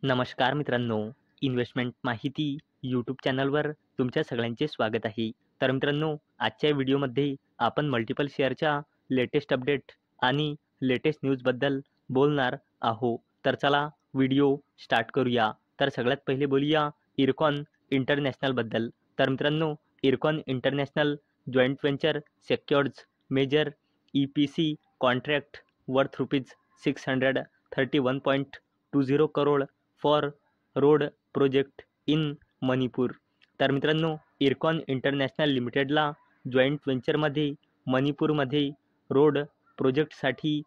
नमस्कार मित्रांनो, इन्व्हेस्टमेंट माहिती यूट्यूब चॅनलवर तुमच्या सगळ्यांचे स्वागत आहे. तर मित्रांनो, आजच्या व्हिडिओमध्ये आपण मल्टिपल शेअरच्या लेटेस्ट अपडेट आणि लेटेस्ट न्यूजबद्दल बोलणार आहोत. तर चला व्हिडिओ स्टार्ट करूया. तर सगळ्यात पहिले बोलूया इरकॉन इंटरनॅशनलबद्दल. तर मित्रांनो, Ircon International joint venture secureds major EPC contract worth ₹631.20 crore for road project in Manipur. तर मित्रांनो, इरकॉन इंटरनॅशनल लिमिटेडला जॉईंट व्हेंचरमध्ये मणिपूरमध्ये रोड प्रोजेक्टसाठी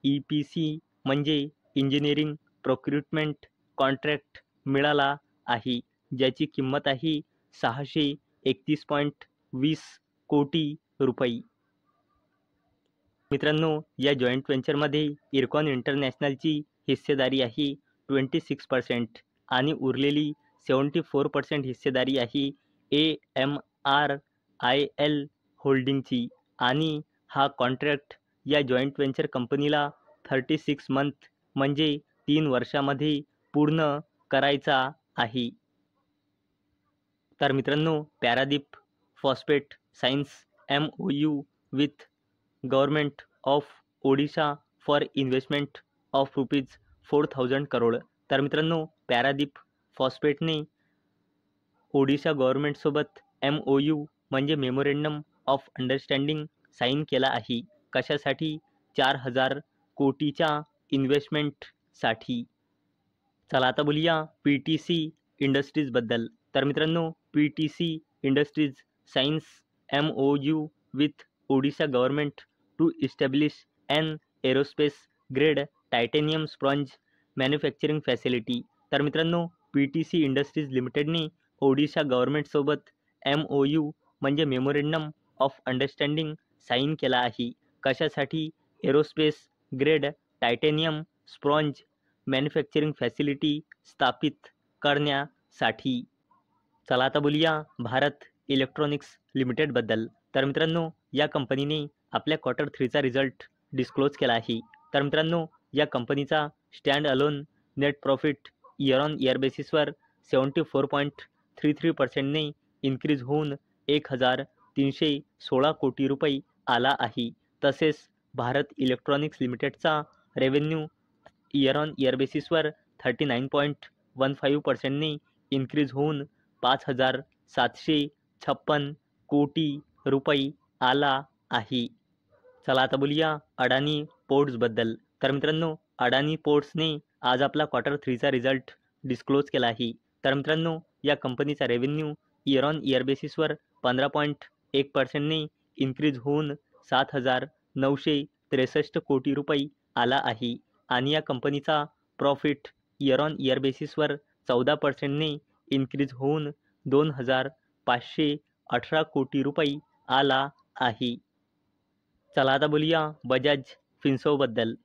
EPC म्हणजे इंजिनिअरिंग प्रोक्युरमेंट कॉन्ट्रॅक्ट मिळाला आहे, ज्याची किंमत आहे ₹631.20 कोटी रुपये. मित्रांनो, या जॉईंट व्हेंचरमध्ये इरकॉन इंटरनॅशनलची हिस्सेदारी आहे 26% आणि उरलेली 74% हिस्सेदारी आहे AMRIL होल्डिंगची. आणि हा कॉन्ट्रॅक्ट या जॉईंट व्हेंचर कंपनीला 36 मंथ म्हणजे 3 वर्षामध्ये पूर्ण करायचा आहे. तर मित्रांनो, Paradeep Phosphates signs MOU with government of Odisha for investment of ₹4,000 crore. तर मित्रांनो, पॅरादीप फॉस्फेटने ओडिशा गव्हर्नमेंटसोबत MOU म्हणजे मेमोरेंडम ऑफ अंडरस्टँडिंग साईन केला आहे. कशासाठी? 4,000 कोटीच्या इन्व्हेस्टमेंटसाठी. चला आता बोलूया PTC इंडस्ट्रीजबद्दल. तर मित्रांनो, PTC industries signs MOU with Odisha government to establish an aerospace grade titanium sponge manufacturing facility. तर मित्रांनो, PTC इंडस्ट्रीज लिमिटेडने ओडिशा गव्हर्नमेंटसोबत MOU म्हणजे मेमोरेंडम ऑफ अंडरस्टँडिंग साईन केला आहे. कशासाठी? Aerospace grade titanium sponge manufacturing facility स्थापित करण्यासाठी. चला आता बोलूया भारत इलेक्ट्रॉनिक्स लिमिटेडबद्दल. तर मित्रांनो, या कंपनीने आपल्या Q3चा रिझल्ट डिस्क्लोज केला आहे. तर मित्रांनो, या कंपनीचा stand alone net profit year on year बेसिसवर 74.33% इन्क्रीज होऊन 1,316 कोटी रुपये आला आहे. तसेच भारत इलेक्ट्रॉनिक्स लिमिटेडचा रेव्हेन्यू इयर ऑन इयर बेसिसवर 39.15% इन्क्रीज होऊन 5,756 कोटी रुपये आला आहे. चला आता बोलूया अडानी पोर्ट्सबद्दल. तर मित्रांनो, अडानी पोर्ट्सने आज आपला Q3चा रिझल्ट डिस्क्लोज केला आहे. तर मित्रांनो, या कंपनीचा रेव्हेन्यू इयर ऑन इयर बेसिसवर 15.1% इन्क्रीज होऊन 7,963 कोटी रुपये आला आहे. आणि या कंपनीचा प्रॉफिट इयर ऑन इयर बेसिसवर 14% इन्क्रीज होऊन 2,518 कोटी रुपये आला आहे. चला आता बोलूया बजाज फिन्सर्वबद्दल.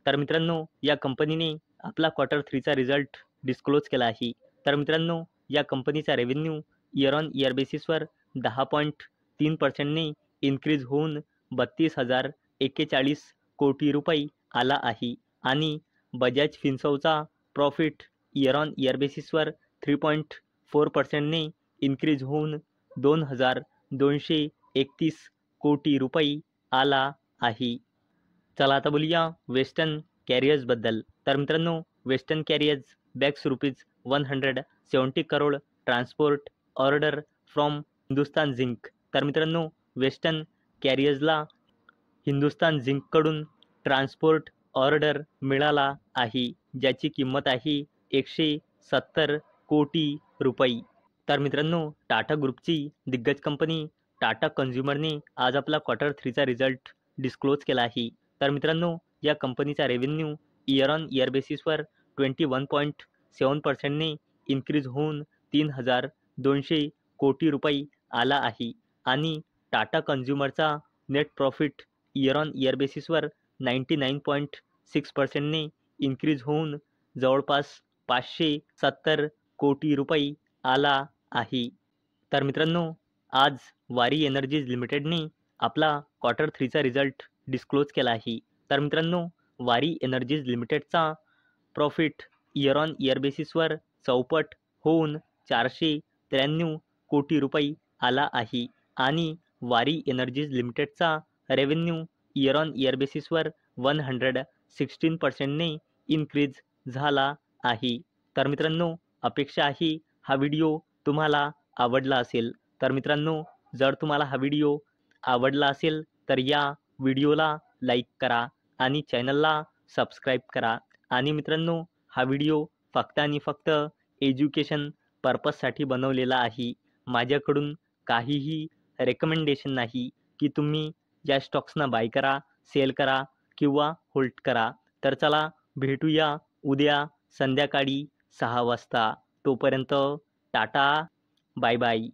तर मित्रांनो, या कंपनीने आपला Q3चा रिझल्ट डिस्क्लोज केला आहे. तर मित्रांनो, या कंपनीचा रेव्हेन्यू इयर ऑन इयर बेसिसवर 10.3% इन्क्रीज होऊन 32,041 कोटी रुपये आला आहे. आणि बजाज फिन्सर्वचा प्रॉफिट इयर ऑन इयर बेसिसवर 3.4% इन्क्रीज होऊन 2,231 कोटी रुपये आला आहे. चला आता बोलूया वेस्टर्न कॅरियर्सबद्दल. तर मित्रांनो, western carriers bags ₹170 crore transport order from Hindustan zinc. तर मित्रांनो, वेस्टर्न कॅरियर्सला हिंदुस्तान झिंककडून ट्रान्सपोर्ट ऑर्डर मिळाला आहे, ज्याची किंमत आहे 170 कोटी रुपये. तर मित्रांनो, टाटा ग्रुपची दिग्गज कंपनी टाटा कन्झ्युमरने आज आपला Q3चा रिझल्ट डिस्क्लोज केला आहे. तर मित्रांनो, या कंपनीचा रेव्हेन्यू इयर ऑन इयर बेसिसवर 21.7% इन्क्रीज होऊन 3,200 कोटी रुपये आला आहे. आणि टाटा कन्झ्युमरचा net profit year on year बेसिसवर 99.6% इन्क्रीज होऊन जवळपास 570 कोटी रुपये आला आहे. तर मित्रांनो, आज वारी एनर्जीज लिमिटेडने आपला Q3चा रिझल्ट डिस्क्लोज केला आहे. तर मित्रांनो, वारी एनर्जीज लिमिटेडचा प्रॉफिट इयर ऑन इयर बेसिसवर चौपट होऊन 493 कोटी रुपये आला आहे आणि वारी एनर्जीज लिमिटेडचा रेव्हेन्यू इयर ऑन इयर बेसिसवर 116%ने इन्क्रीज झाला आहे. तर मित्रांनो, अपेक्षा आहे हा व्हिडिओ तुम्हाला आवडला असेल. तर मित्रांनो, जर तुम्हाला हा व्हिडिओ आवडला असेल तर या व्हिडिओला लाईक करा आणि चॅनलला सबस्क्राईब करा. आणि मित्रांनो, हा व्हिडिओ फक्त आणि फक्त एज्युकेशन पर्पजसाठी बनवलेला आहे. माझ्याकडून काहीही रेकमेंडेशन नाही की तुम्ही या स्टॉक्सना बाय करा, सेल करा किंवा होल्ड करा. तर चला भेटूया उद्या संध्याकाळी 6 वाजता. तोपर्यंत टाटा, बाय बाय.